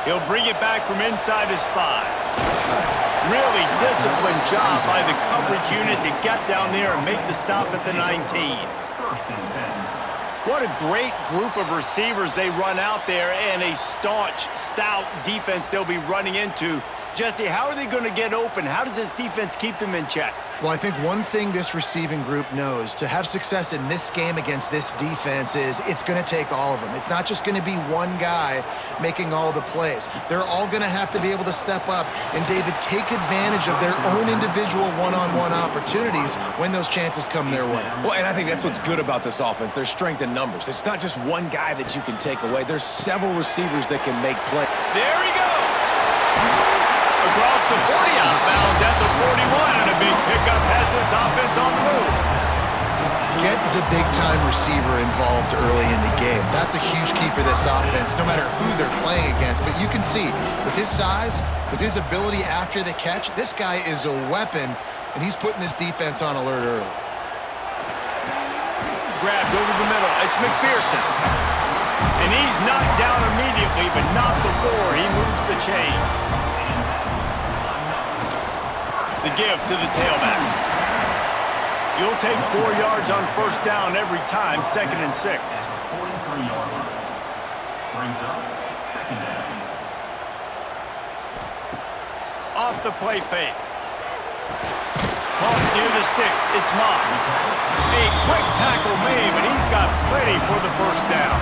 He'll bring it back from inside his 5. Really disciplined job by the coverage unit to get down there and make the stop at the 19. What a great group of receivers they run out there, and a staunch, stout defense they'll be running into. Jesse, how are they going to get open? How does this defense keep them in check? Well, I think one thing this receiving group knows to have success in this game against this defense is it's going to take all of them. It's not just going to be one guy making all the plays. They're all going to have to be able to step up and, David, take advantage of their own individual one-on-one opportunities when those chances come their way. Well, and I think that's what's good about this offense, their strength in numbers. It's not just one guy that you can take away. There's several receivers that can make plays. There he goes! Across the 40, outbound at the 41, and a big pickup has this offense on the move. Get the big-time receiver involved early in the game. That's a huge key for this offense, no matter who they're playing against. But you can see, with his size, with his ability after the catch, this guy is a weapon, and he's putting this defense on alert early. Grabbed over the middle. It's McPherson. And he's knocked down immediately, but not before he moves the chains. The give to the tailback. You'll take 4 yards on first down every time, 2nd and 6. Off the play fake. Caught near the sticks. It's Moss. A quick tackle made, but he's got plenty for the first down.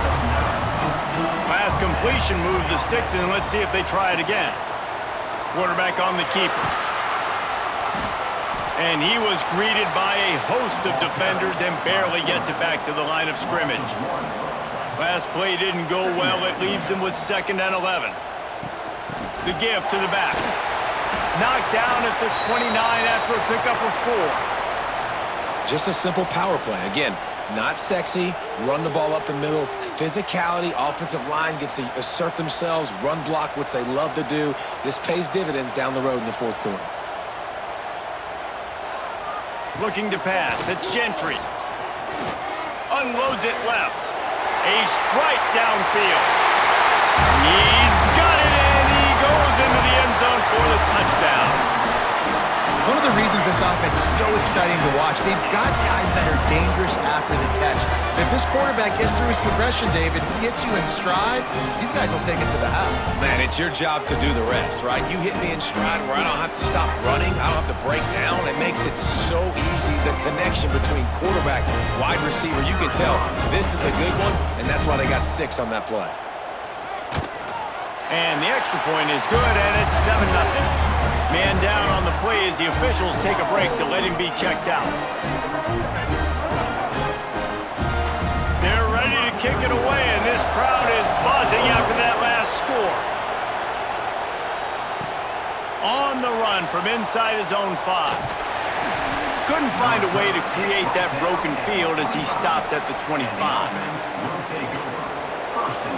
Last completion moved the sticks, and let's see if they try it again. Quarterback on the keeper. And he was greeted by a host of defenders and barely gets it back to the line of scrimmage. Last play didn't go well. It leaves him with 2nd and 11. The give to the back. Knocked down at the 29 after a pickup of 4. Just a simple power play. Again, not sexy, run the ball up the middle. Physicality, offensive line gets to assert themselves, run block, which they love to do. This pays dividends down the road in the 4th quarter. Looking to pass. It's Gentry. Unloads it left. A strike downfield. He's got it, and he goes into the end zone for the touchdown. One of the reasons this offense is so exciting to watch, they've got guys that are dangerous after the catch. If this quarterback gets through his progression, David, he hits you in stride, these guys will take it to the house. Man, it's your job to do the rest, right? You hit me in stride where I don't have to stop running, I don't have to break down. It makes it so easy, the connection between quarterback, wide receiver. You can tell this is a good one, and that's why they got 6 on that play. And the extra point is good, and it's 7-0. Man down on the play as the officials take a break to let him be checked out. They're ready to kick it away, and this crowd is buzzing after that last score. On the run from inside his own 5. Couldn't find a way to create that broken field as he stopped at the 25.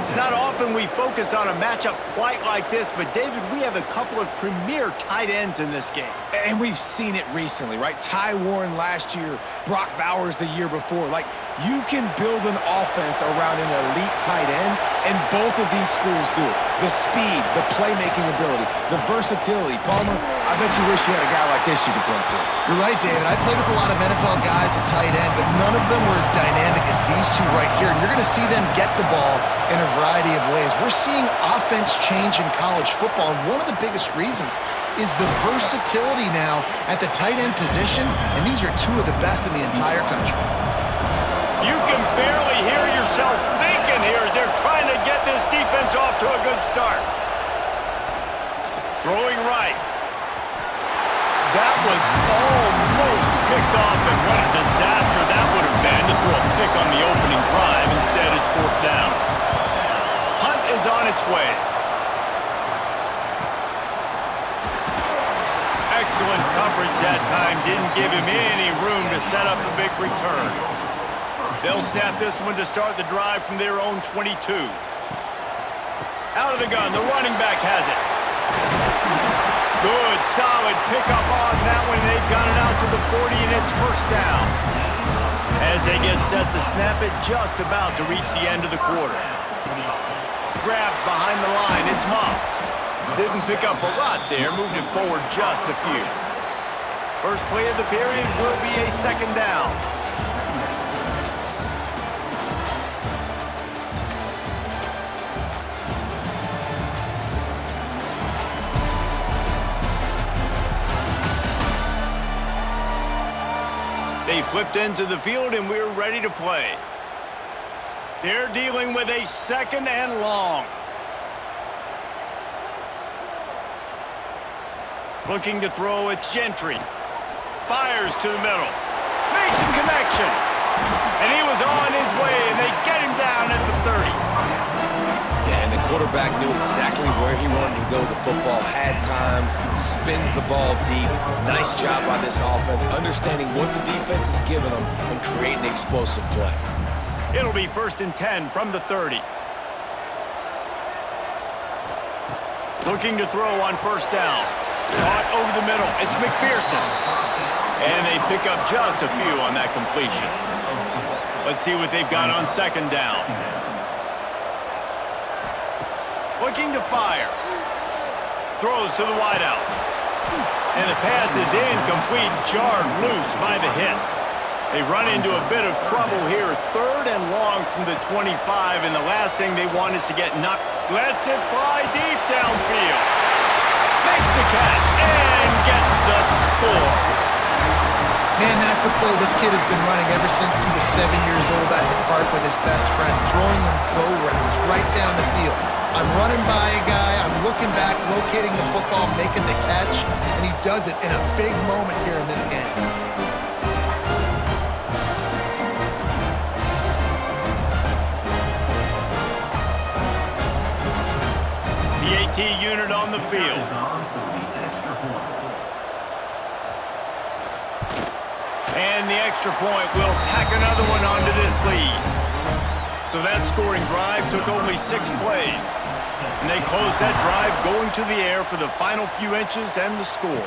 It's not often we focus on a matchup quite like this, but David, we have a couple of premier tight ends in this game. And we've seen it recently, right? Ty Warren last year, Brock Bowers the year before. Like, you can build an offense around an elite tight end, and both of these schools do it. The speed, the playmaking ability, the versatility. Palmer, I bet you wish you had a guy like this you could throw to. You're right, David. I played with a lot of NFL guys at tight end, but none of them were as dynamic as these two right here. And you're going to see them get the ball in a variety of ways. We're seeing offense change in college football, and one of the biggest reasons is the versatility now at the tight end position, and these are 2 of the best in the entire country. You can barely hear yourself thinking here as they're trying to get this defense off to a good start. Throwing right. That was almost picked off, and what a disaster that would have been to throw a pick on the opening drive. Instead, it's 4th down. Hunt is on its way. Excellent coverage that time. Didn't give him any room to set up the big return. They'll snap this one to start the drive from their own 22. Out of the gun, the running back has it. Good, solid pickup on that one. They've got it out to the 40, and it's 1st down. As they get set to snap it, just about to reach the end of the quarter. grabbed behind the line. It's Moss. Didn't pick up a lot there, moved it forward just a few. First play of the period will be a second down. They flipped into the field, and we're ready to play. They're dealing with a second and long. Looking to throw, it's Gentry. Fires to the middle. Makes a connection. And he was on his way, and they get him down at the 30. Yeah, and the quarterback knew exactly where he wanted to go. The football had time, spins the ball deep. Nice job by this offense, understanding what the defense is giving them and creating an explosive play. It'll be 1st and 10 from the 30. Looking to throw on first down. Caught over the middle. It's McPherson. And they pick up just a few on that completion. Let's see what they've got on second down. Looking to fire. Throws to the wideout. And the pass is incomplete, jarred loose by the hit. They run into a bit of trouble here. 3rd and long from the 25, and the last thing they want is to get knocked. Lets it fly deep downfield. Makes the catch and gets the score. Man, that's a play this kid has been running ever since he was 7 years old at the park with his best friend, throwing them go routes right down the field. I'm running by a guy, I'm looking back, locating the football, making the catch, and he does it in a big moment here in this game. The AT unit on the field. And the extra point will tack another one onto this lead. So that scoring drive took only 6 plays. And they closed that drive going to the air for the final few inches and the score.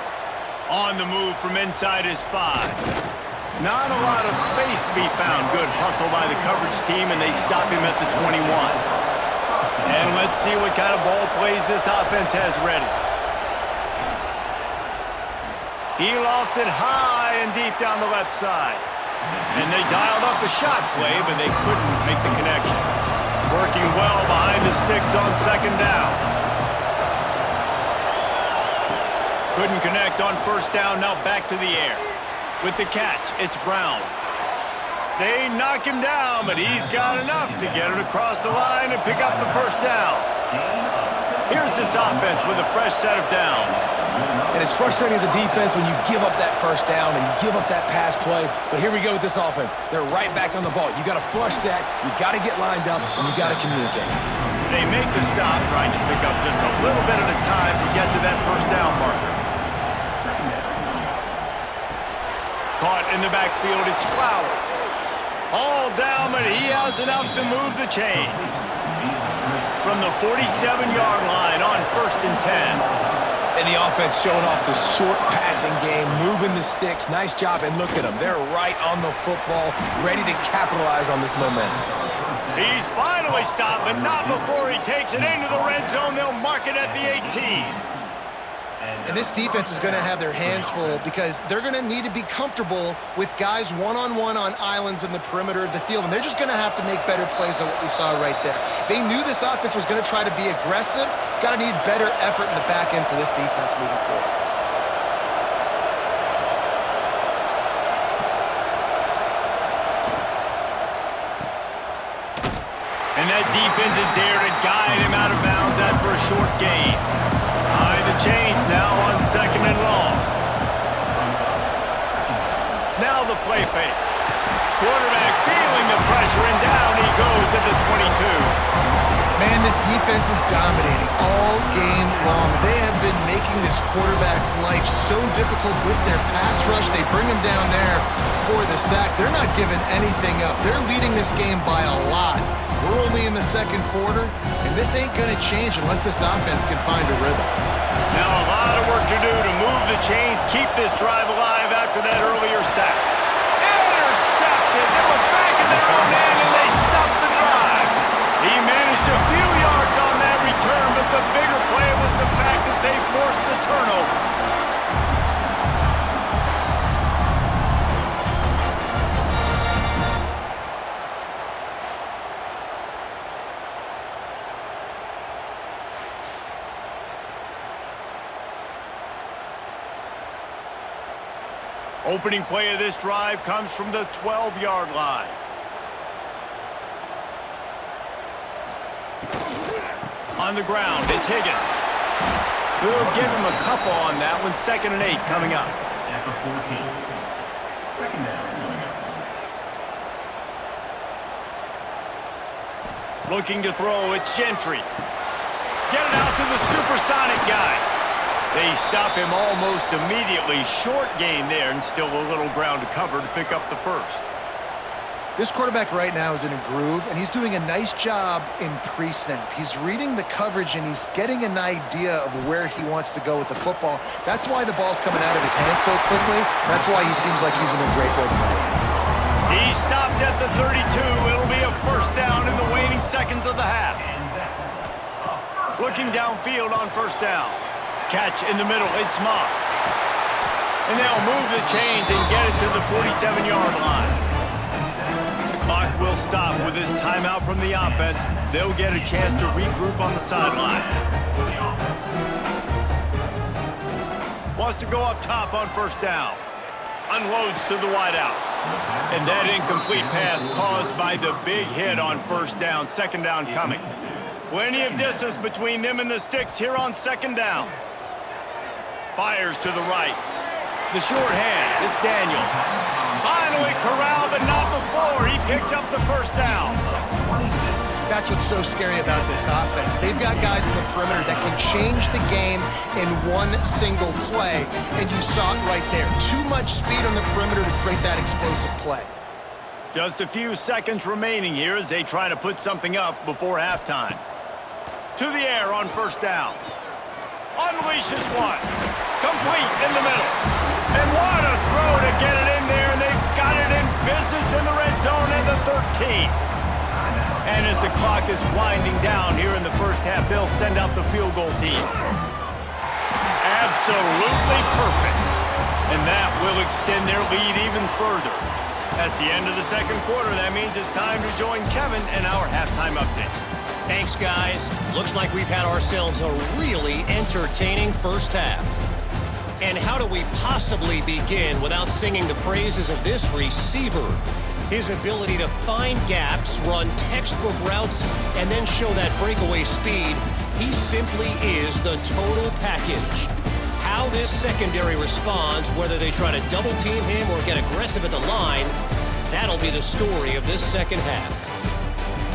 On the move from inside his 5. Not a lot of space to be found. Good hustle by the coverage team, and they stop him at the 21. And let's see what kind of ball plays this offense has ready. He lofts it high and deep down the left side. And they dialed up a shot play, but they couldn't make the connection. Working well behind the sticks on second down. Couldn't connect on first down, now back to the air. With the catch, it's Brown. They knock him down, but he's got enough to get it across the line and pick up the first down. Here's this offense with a fresh set of downs. And it's frustrating as a defense when you give up that first down and you give up that pass play. But here we go with this offense. They're right back on the ball. You got to flush that, you got to get lined up, and you got to communicate. They make the stop, trying to pick up just a little bit at a time to get to that first down marker. Caught in the backfield, it's Flowers. All down, but he has enough to move the chains. From the 47-yard line on 1st and 10. And the offense showing off the short passing game, moving the sticks. Nice job, and look at them. They're right on the football, ready to capitalize on this momentum. He's finally stopped, but not before he takes it into the red zone. They'll mark it at the 18. And this defense is going to have their hands full because they're going to need to be comfortable with guys one-on-one on islands in the perimeter of the field, and they're just going to have to make better plays than what we saw right there. They knew this offense was going to try to be aggressive. Got to need better effort in the back end for this defense moving forward. And that defense is there to guide him out of bounds after a short gain. Behind the chains now on second and long. Now the play fake. Quarterback feeling the pressure, and down he goes at the 22. Man, this defense is dominating all game long. They have been making this quarterback's life so difficult with their pass rush. They bring him down there for the sack. They're not giving anything up. They're leading this game by a lot. We're only in the second quarter, and this ain't going to change unless this offense can find a rhythm. Now a lot of work to do to move the chains, keep this drive alive after that earlier sack. Intercepted. They were back in their own end, and they stopped the drive. He managed a few yards on Opening play of this drive comes from the 12-yard line. On the ground, it's Higgins. We'll give him a couple on that one. 2nd and 8 coming up. At the 14. 2nd down coming up. Looking to throw, it's Gentry. Get it out to the supersonic guy. They stop him almost immediately. Short gain there, and still a little ground to cover to pick up the first. This quarterback right now is in a groove, and he's doing a nice job in pre-snap. He's reading the coverage, and he's getting an idea of where he wants to go with the football. That's why the ball's coming out of his hands so quickly. That's why he seems like he's in a great rhythm right now. He stopped at the 32. It'll be a first down in the waning seconds of the half. Looking downfield on first down. Catch in the middle, it's Moss. And they'll move the chains and get it to the 47-yard line. Clock will stop with this timeout from the offense. They'll get a chance to regroup on the sideline. Wants to go up top on first down. Unloads to the wideout. And that incomplete pass caused by the big hit on first down. 2nd down coming. Plenty of distance between them and the sticks here on 2nd down. Fires to the right. The short hands, it's Daniels. Finally corralled, but not before. He picked up the first down. That's what's so scary about this offense. They've got guys in the perimeter that can change the game in one single play, and you saw it right there. Too much speed on the perimeter to create that explosive play. Just a few seconds remaining here as they try to put something up before halftime. To the air on first down. Unleashes one. Complete in the middle. And what a throw to get it in there, and they've got it in business in the red zone at the 13. And as the clock is winding down here in the first half, they'll send out the field goal team. Absolutely perfect. And that will extend their lead even further. That's the end of the 2nd quarter. That means it's time to join Kevin in our halftime update. Thanks, guys. Looks like we've had ourselves a really entertaining first half. And how do we possibly begin without singing the praises of this receiver? His ability to find gaps, run textbook routes, and then show that breakaway speed. He simply is the total package. How this secondary responds, whether they try to double-team him or get aggressive at the line, that'll be the story of this second half.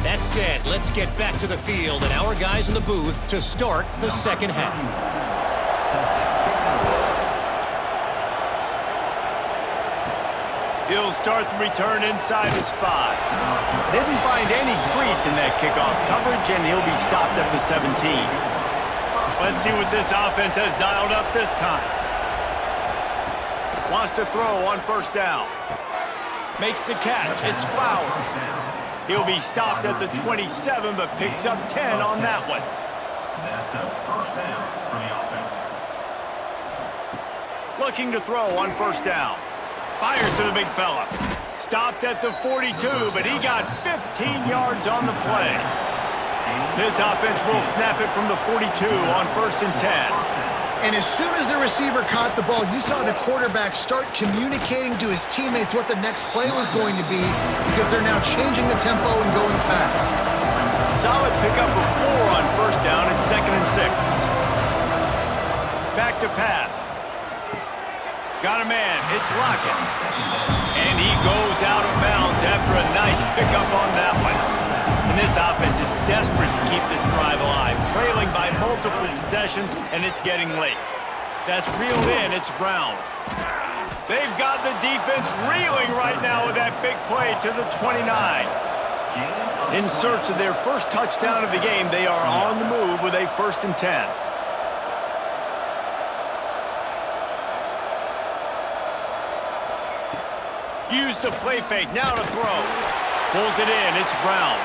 That said, let's get back to the field and our guys in the booth to start the second half. He'll start the return inside his 5. Didn't find any crease in that kickoff coverage, and he'll be stopped at the 17. Let's see what this offense has dialed up this time. Wants to throw on first down. Makes the catch. It's Flowers. He'll be stopped at the 27, but picks up 10 on that one. That's a first down for the offense. Looking to throw on first down. Fires to the big fella. Stopped at the 42, but he got 15 yards on the play. This offense will snap it from the 42 on 1st and 10. And as soon as the receiver caught the ball, you saw the quarterback start communicating to his teammates what the next play was going to be, because they're now changing the tempo and going fast. Solid pickup of 4 on first down and 2nd and 6. Back to pass. Got a man, it's Lockett. And he goes out of bounds after a nice pickup on that one. And this offense is desperate to keep this drive alive, trailing by multiple possessions, and it's getting late. That's reeled in, it's Brown. They've got the defense reeling right now with that big play to the 29. In search of their first touchdown of the game, they are on the move with a 1st and 10. Use the play fake, now to throw. Pulls it in, it's Brown.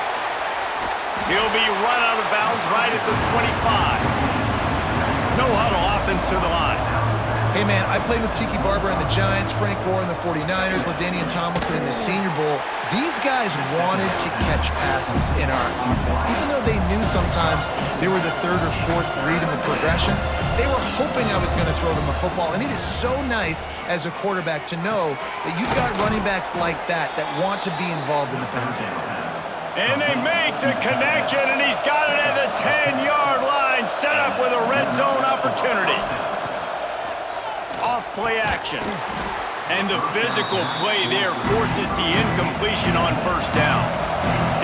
He'll be run out of bounds right at the 25. No huddle offense to the line. Hey, Hey, man, I played with Tiki Barber and the Giants, Frank Gore and the 49ers, LaDainian Tomlinson in the Senior Bowl. These guys wanted to catch passes in our offense. Even though they knew sometimes they were the third or fourth read in the progression, they were hoping I was going to throw them a football. And it is so nice as a quarterback to know that you've got running backs like that want to be involved in the passing game. And they make the connection, and he's got it at the 10-yard line, set up with a red zone opportunity. Off play action. And the physical play there forces the incompletion on first down.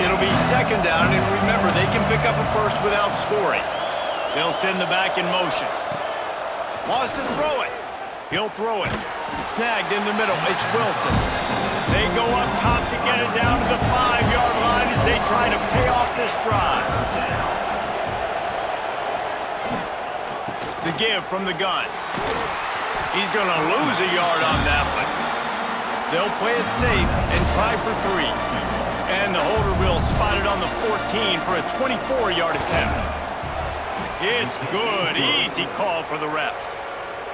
It'll be second down, and remember, they can pick up a first without scoring. They'll send the back in motion. Wants to throw it. He'll throw it. Snagged in the middle. It's Wilson. They go up top to get it down to the 5-yard line as they try to pay off this drive. The give from the gun. He's going to lose a yard on that one. They'll play it safe and try for 3. And the holder will spot it on the 14 for a 24-yard attempt. It's good. Easy call for the refs.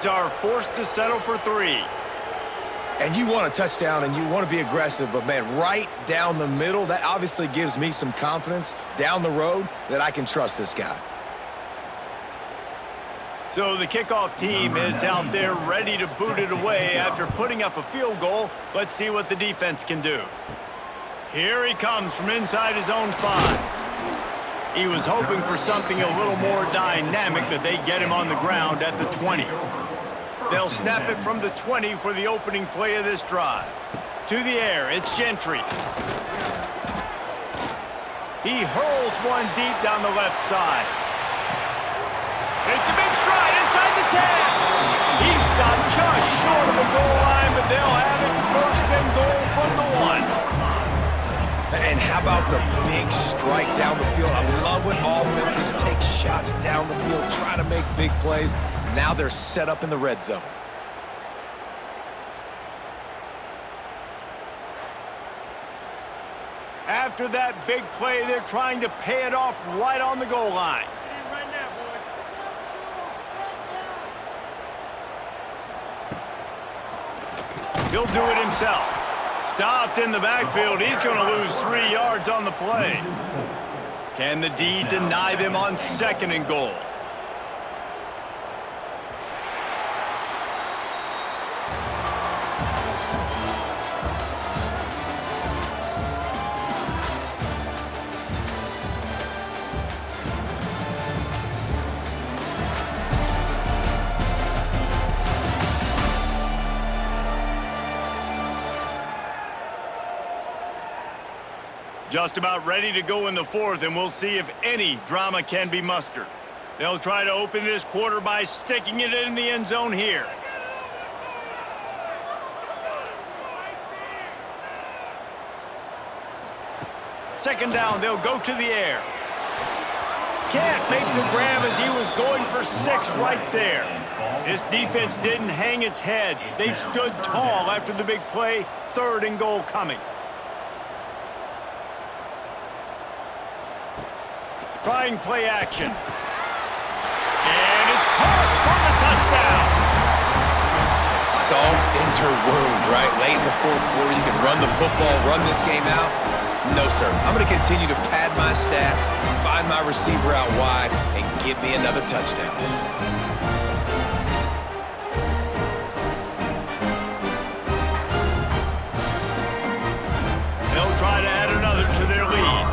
Are forced to settle for 3. And you want a touchdown and you want to be aggressive, but man, right down the middle, that obviously gives me some confidence down the road that I can trust this guy. So the kickoff team is out there ready to boot it away after putting up a field goal. Let's see what the defense can do. Here he comes from inside his own 5. He was hoping for something a little more dynamic, but they get him on the ground at the 20. They'll snap it from the 20 for the opening play of this drive. To the air, it's Gentry. He hurls one deep down the left side. It's a big stride inside the 10. He stopped just short of the goal line, but they'll have it first and goal from the 1. And how about the big strike down the field? I love when offenses take shots down the field, try to make big plays. Now they're set up in the red zone. After that big play, they're trying to pay it off right on the goal line. He'll do it himself. Stopped in the backfield. He's going to lose 3 yards on the play. Can the D deny them on second and goal? Just about ready to go in the 4th, and we'll see if any drama can be mustered. They'll try to open this quarter by sticking it in the end zone here. Second down, they'll go to the air. Can't make the grab as he was going for 6 right there. This defense didn't hang its head. They stood tall after the big play. 3rd and goal coming. Trying play action. And it's caught for the touchdown. Salt into wound, right? Late in the 4th quarter, you can run the football, run this game out. No, sir. I'm going to continue to pad my stats, find my receiver out wide, and give me another touchdown. They'll try to add another to their lead.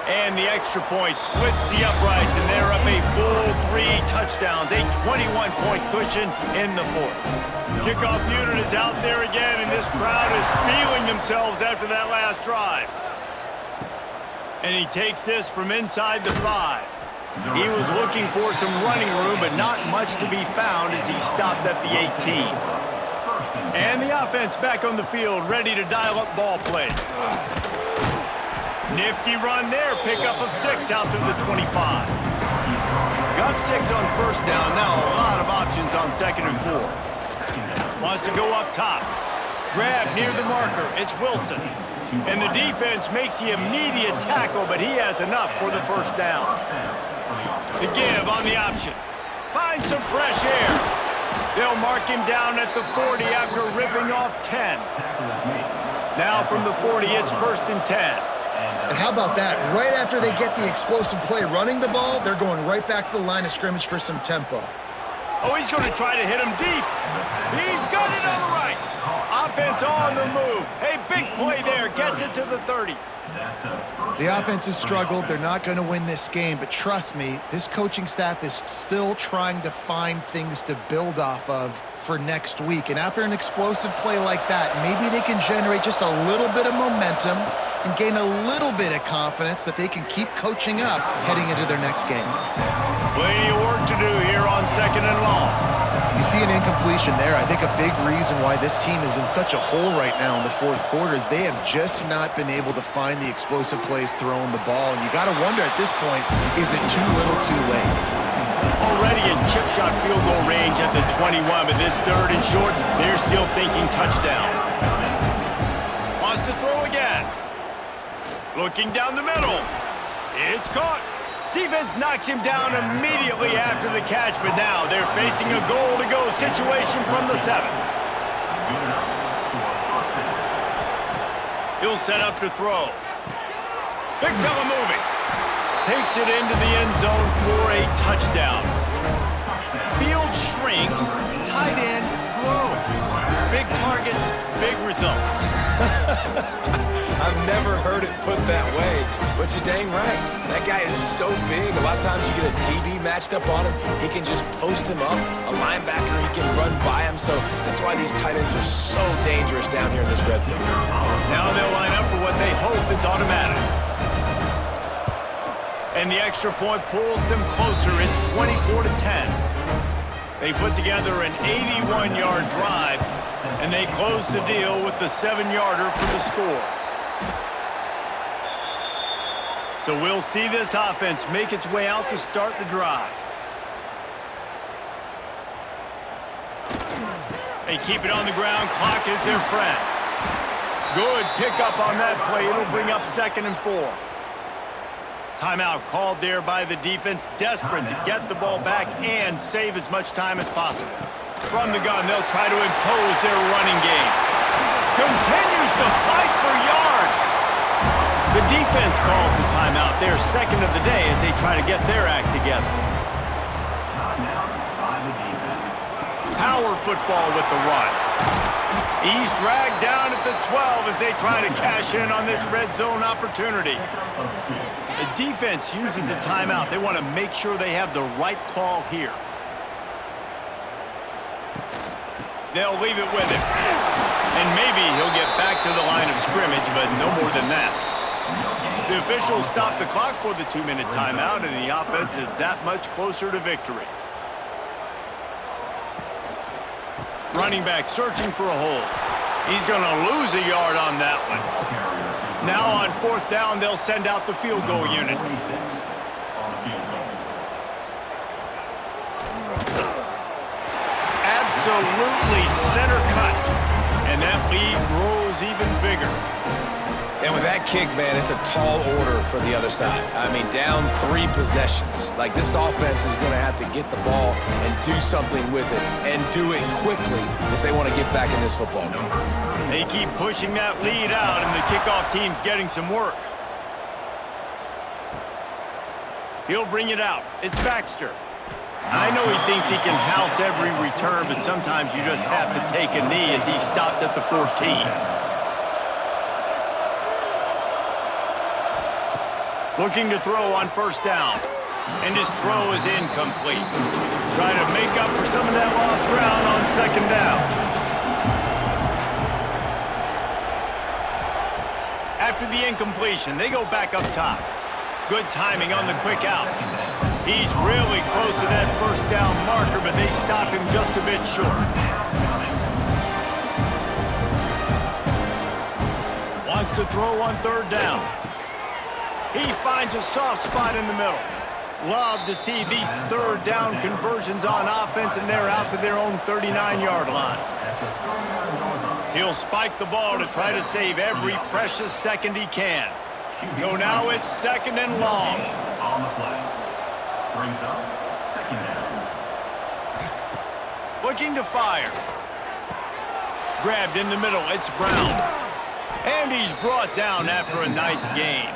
And the extra point splits the uprights, and they're up a full 3 touchdowns, a 21-point cushion in the 4th. Kickoff unit is out there again, and this crowd is feeling themselves after that last drive. And he takes this from inside the 5. He was looking for some running room, but not much to be found as he stopped at the 18. And the offense back on the field, ready to dial up ball plays. Nifty run there, pickup of 6 out to the 25. Got 6 on first down, now a lot of options on 2nd and 4. Wants to go up top. Grab near the marker, it's Wilson. And the defense makes the immediate tackle, but he has enough for the first down. The give on the option. Find some fresh air. They'll mark him down at the 40 after ripping off 10. Now from the 40, it's 1st and 10. And how about that? Right after they get the explosive play running the ball, they're going right back to the line of scrimmage for some tempo. Oh, he's going to try to hit him deep. He's got it on the right. Offense on the move. Hey, big play there. Gets it to the 30. The offense has struggled. They're not going to win this game, but trust me, this coaching staff is still trying to find things to build off of for next week. And after an explosive play like that, maybe they can generate just a little bit of momentum and gain a little bit of confidence that they can keep coaching up heading into their next game. Plenty of work to do here on 2nd and long. You see an incompletion there. I think a big reason why this team is in such a hole right now in the 4th quarter is they have just not been able to find the explosive plays throwing the ball. And you got to wonder at this point, is it too little too late? Already in chip shot field goal range at the 21, but this 3rd and short, they're still thinking touchdown. Wants to throw again. Looking down the middle. It's caught. Defense knocks him down immediately after the catch, but now they're facing a goal-to-go situation from the 7. He'll set up to throw. Big fella moving. Takes it into the end zone for a touchdown. Field shrinks, tight end grows. Big targets, big results. I've never heard it put that way, but you're dang right. That guy is so big. A lot of times you get a DB matched up on him. He can just post him up. A linebacker, he can run by him. So that's why these tight ends are so dangerous down here in this red zone. Now they'll line up for what they hope is automatic. And the extra point pulls them closer. It's 24-10. They put together an 81-yard drive, and they close the deal with the 7-yarder for the score. So we'll see this offense make its way out to start the drive. They keep it on the ground. Clock is their friend. Good pickup on that play. It'll bring up 2nd and 4. Timeout called there by the defense, desperate to get the ball back and save as much time as possible. From the gun, they'll try to impose their running game. Continues to fight for yards. The defense calls the timeout, their 2nd of the day, as they try to get their act together. Power football with the run. He's dragged down at the 12 as they try to cash in on this red zone opportunity. The defense uses a timeout. They want to make sure they have the right call here. They'll leave it with him. And maybe he'll get back to the line of scrimmage, but no more than that. The officials stop the clock for the 2-minute timeout, and the offense is that much closer to victory. Running back searching for a hole. He's going to lose a yard on that one. Now on 4th down, they'll send out the field goal unit. Absolutely center cut. And that lead grows even bigger. And with that kick, man, it's a tall order for the other side. I mean, down 3 possessions. Like, this offense is going to have to get the ball and do something with it, and do it quickly if they want to get back in this football game. They keep pushing that lead out, and the kickoff team's getting some work. He'll bring it out. It's Baxter. I know he thinks he can house every return, but sometimes you just have to take a knee as he stopped at the 14. Looking to throw on 1st down. And his throw is incomplete. Trying to make up for some of that lost ground on 2nd down. After the incompletion, they go back up top. Good timing on the quick out. He's really close to that 1st down marker, but they stop him just a bit short. Wants to throw on 3rd down. He finds a soft spot in the middle. Love to see these 3rd down conversions on offense, and they're out to their own 39-yard line. He'll spike the ball to try to save every precious second he can. So now it's 2nd and long. Brings up second down. Looking to fire. Grabbed in the middle. It's Brown. And he's brought down after a nice gain.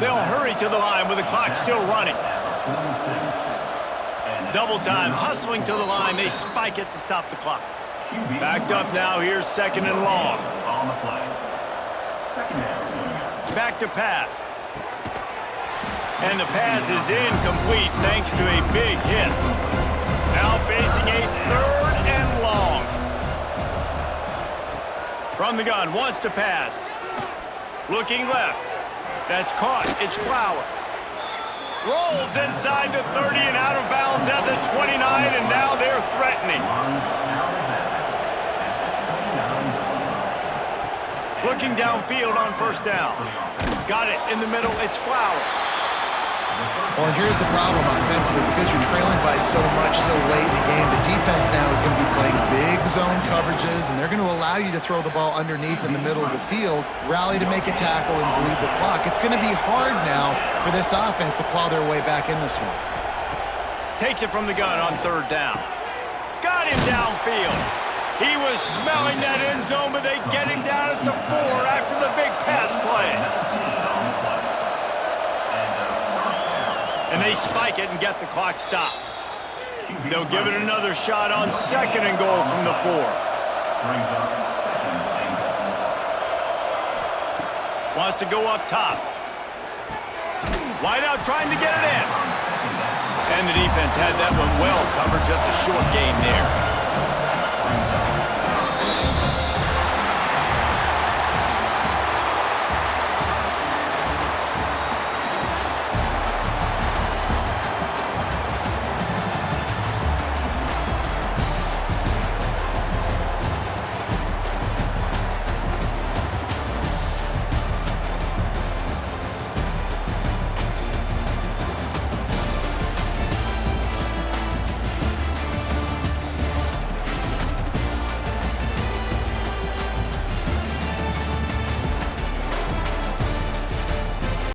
They'll hurry to the line with the clock still running. Double time, hustling to the line. They spike it to stop the clock. Backed up now. Here's second and long. On the play. Second down. Back to pass. And the pass is incomplete thanks to a big hit. Now facing a third and long. From the gun, wants to pass. Looking left. That's caught. It's Flowers. Rolls inside the 30 and out of bounds at the 29, and now they're threatening. Looking downfield on first down. Got it in the middle. It's Flowers. Well, and here's the problem offensively. Because you're trailing by so much so late in the game, the defense now is going to be playing big zone coverages, and they're going to allow you to throw the ball underneath in the middle of the field, rally to make a tackle, and bleed the clock. It's going to be hard now for this offense to claw their way back in this one. Takes it from the gun on third down. Got him downfield. He was smelling that end zone, but they get him down at the 4 after the big pass play. And they spike it and get the clock stopped. They'll give it another shot on second and goal from the 4. Wants to go up top. Wide out trying to get it in. And the defense had that one well covered, just a short game there.